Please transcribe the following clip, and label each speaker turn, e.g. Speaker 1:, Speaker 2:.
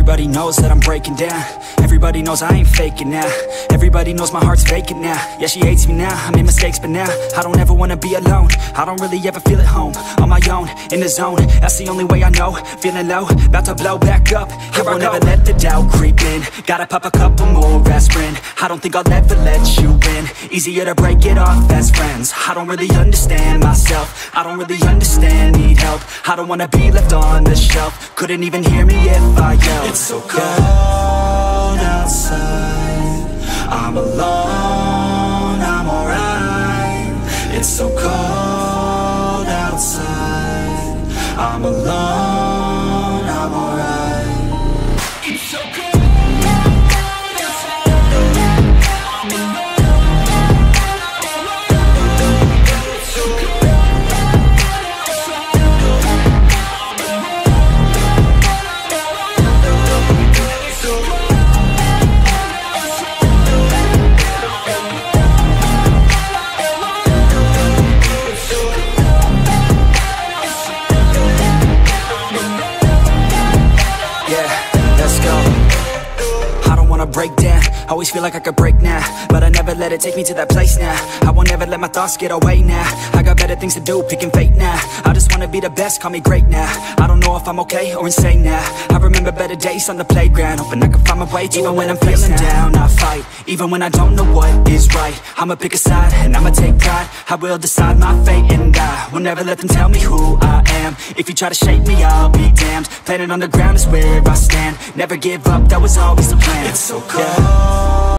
Speaker 1: Everybody knows that I'm breaking down. Everybody knows I ain't faking now. Everybody knows my heart's vacant now. Yeah, she hates me now, I made mistakes, but now I don't ever wanna be alone. I don't really ever feel at home. On my own, in the zone, that's the only way I know. Feeling low, about to blow back up. Here I won't ever let the doubt creep in. Gotta pop a couple more aspirin. I don't think I'll ever let you in. Easier to break it off as friends. I don't really understand myself. I don't really understand, need help. I don't wanna be left on the shelf. Couldn't even hear me if I yelled. It's so cold outside, I'm alone, I'm alright. It's so cold outside, I'm alone, I'm alright. It's so cold. Break down, always feel like I could break now, but I never let it take me to that place now. I won't ever let my thoughts get away now. I got better things to do, picking fate now. I just wanna be the best, call me great now. I don't know if I'm okay or insane now. I remember better days on the playground, hoping I can find my way to even when I'm feeling down, I fight. Even when I don't know what is right, I'ma pick a side and I'ma take pride. I will decide my fate and I will never let them tell me who I am. If you try to shape me, I'll be damned. Planet on the ground is where I stand. Never give up, that was always the plan. It's so cold